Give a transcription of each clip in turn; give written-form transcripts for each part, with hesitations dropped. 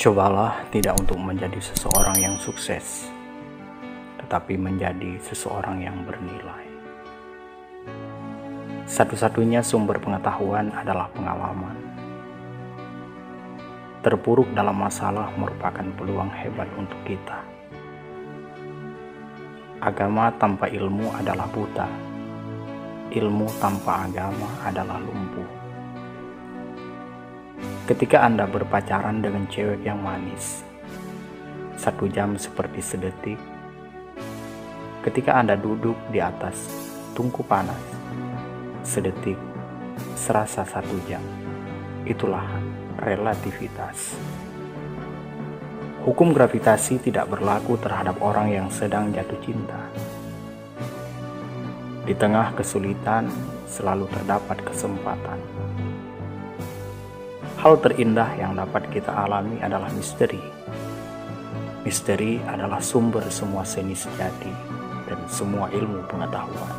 Cobalah tidak untuk menjadi seseorang yang sukses, tetapi menjadi seseorang yang bernilai. Satu-satunya sumber pengetahuan adalah pengalaman. Terpuruk dalam masalah merupakan peluang hebat untuk kita. Agama tanpa ilmu adalah buta. Ilmu tanpa agama adalah lumpuh. Ketika Anda berpacaran dengan cewek yang manis, 1 jam seperti sedetik. Ketika Anda duduk di atas tungku panas, sedetik serasa 1 jam. Itulah relativitas. Hukum gravitasi tidak berlaku terhadap orang yang sedang jatuh cinta. Di tengah kesulitan selalu terdapat kesempatan. Hal terindah yang dapat kita alami adalah misteri. Misteri adalah sumber semua seni sejati dan semua ilmu pengetahuan.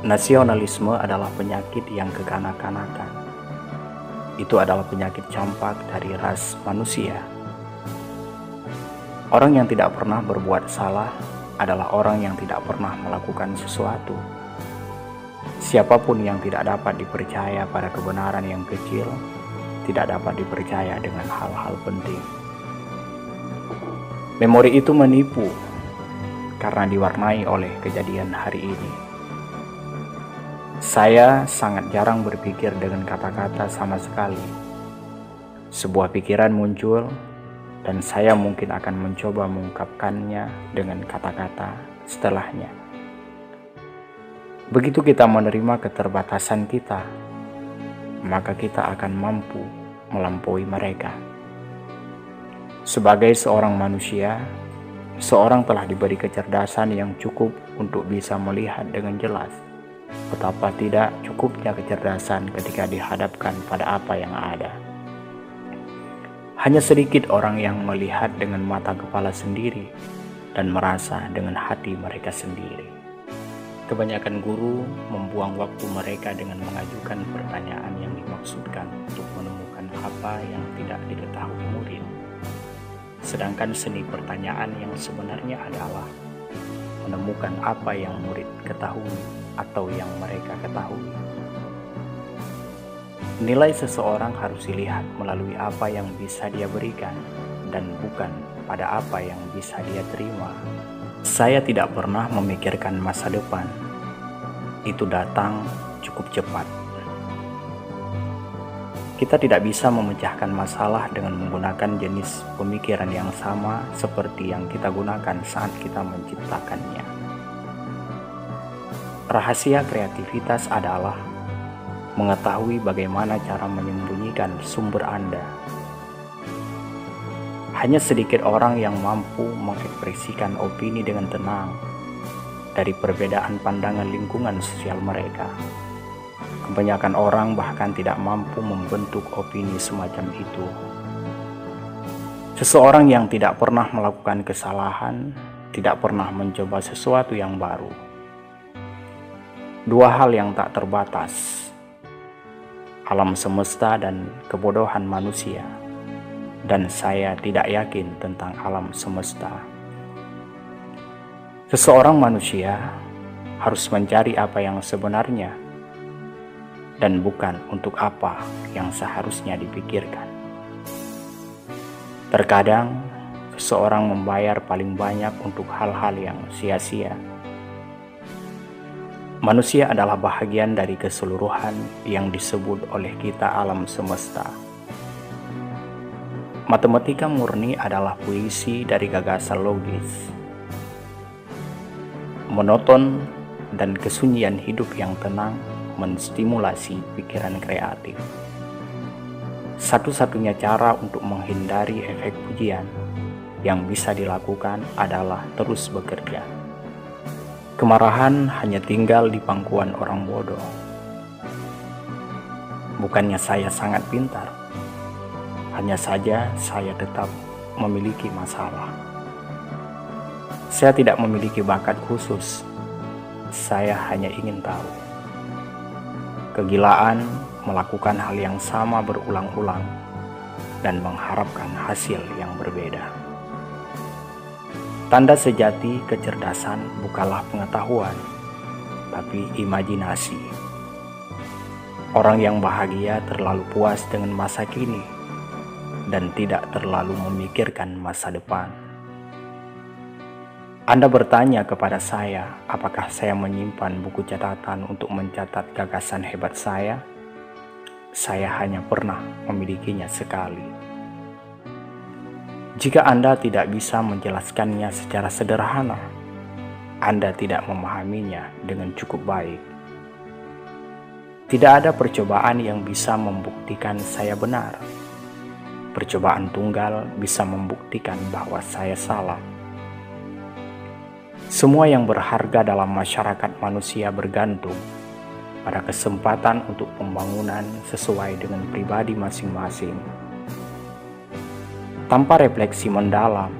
Nasionalisme adalah penyakit yang kekanak-kanakan. Itu adalah penyakit campak dari ras manusia. Orang yang tidak pernah berbuat salah adalah orang yang tidak pernah melakukan sesuatu. Siapapun yang tidak dapat dipercaya pada kebenaran yang kecil, tidak dapat dipercaya dengan hal-hal penting. Memori itu menipu karena diwarnai oleh kejadian hari ini. Saya sangat jarang berpikir dengan kata-kata sama sekali. Sebuah pikiran muncul dan saya mungkin akan mencoba mengungkapkannya dengan kata-kata setelahnya. Begitu kita menerima keterbatasan kita, maka kita akan mampu melampaui mereka. Sebagai seorang manusia, seorang telah diberi kecerdasan yang cukup untuk bisa melihat dengan jelas betapa tidak cukupnya kecerdasan ketika dihadapkan pada apa yang ada. Hanya sedikit orang yang melihat dengan mata kepala sendiri dan merasa dengan hati mereka sendiri. Kebanyakan guru membuang waktu mereka dengan mengajukan pertanyaan yang dimaksudkan untuk menemukan apa yang tidak diketahui murid. Sedangkan seni pertanyaan yang sebenarnya adalah menemukan apa yang murid ketahui atau yang mereka ketahui. Nilai seseorang harus dilihat melalui apa yang bisa dia berikan dan bukan pada apa yang bisa dia terima. Saya tidak pernah memikirkan masa depan. Itu datang cukup cepat. Kita tidak bisa memecahkan masalah dengan menggunakan jenis pemikiran yang sama seperti yang kita gunakan saat kita menciptakannya. Rahasia kreativitas adalah mengetahui bagaimana cara menyembunyikan sumber Anda. Hanya sedikit orang yang mampu mengekspresikan opini dengan tenang dari perbedaan pandangan lingkungan sosial mereka. Kebanyakan orang bahkan tidak mampu membentuk opini semacam itu. Seseorang yang tidak pernah melakukan kesalahan, tidak pernah mencoba sesuatu yang baru. 2 hal yang tak terbatas, alam semesta dan kebodohan manusia. Dan saya tidak yakin tentang alam semesta. Seseorang manusia harus mencari apa yang sebenarnya dan bukan untuk apa yang seharusnya dipikirkan. Terkadang seseorang membayar paling banyak untuk hal-hal yang sia-sia. Manusia adalah bahagian dari keseluruhan yang disebut oleh kita alam semesta. Matematika murni adalah puisi dari gagasan logis. Monoton dan kesunyian hidup yang tenang menstimulasi pikiran kreatif. Satu-satunya cara untuk menghindari efek pujian yang bisa dilakukan adalah terus bekerja. Kemarahan hanya tinggal di pangkuan orang bodoh. Bukannya saya sangat pintar, hanya saja saya tetap memiliki masalah. Saya tidak memiliki bakat khusus, saya hanya ingin tahu. Kegilaan melakukan hal yang sama berulang-ulang dan mengharapkan hasil yang berbeda. Tanda sejati kecerdasan bukanlah pengetahuan, tapi imajinasi. Orang yang bahagia terlalu puas dengan masa kini dan tidak terlalu memikirkan masa depan. Anda bertanya kepada saya, apakah saya menyimpan buku catatan untuk mencatat gagasan hebat saya? Saya hanya pernah memilikinya sekali. Jika Anda tidak bisa menjelaskannya secara sederhana, Anda tidak memahaminya dengan cukup baik. Tidak ada percobaan yang bisa membuktikan saya benar. Percobaan tunggal bisa membuktikan bahwa saya salah. Semua yang berharga dalam masyarakat manusia bergantung pada kesempatan untuk pembangunan sesuai dengan pribadi masing-masing. Tanpa refleksi mendalam,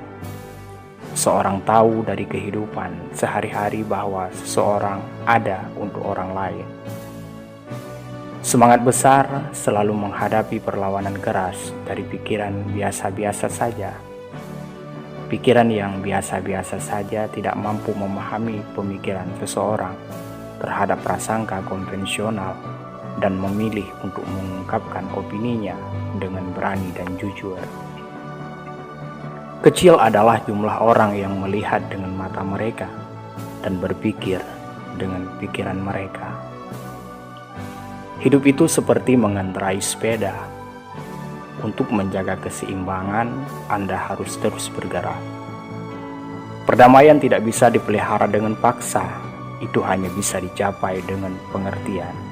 seorang tahu dari kehidupan sehari-hari bahwa seseorang ada untuk orang lain. Semangat besar selalu menghadapi perlawanan keras dari pikiran biasa-biasa saja. Pikiran yang biasa-biasa saja tidak mampu memahami pemikiran seseorang terhadap prasangka konvensional dan memilih untuk mengungkapkan opininya dengan berani dan jujur. Kecil adalah jumlah orang yang melihat dengan mata mereka dan berpikir dengan pikiran mereka. Hidup itu seperti mengendarai sepeda. Untuk menjaga keseimbangan, Anda harus terus bergerak. Perdamaian tidak bisa dipelihara dengan paksa, itu hanya bisa dicapai dengan pengertian.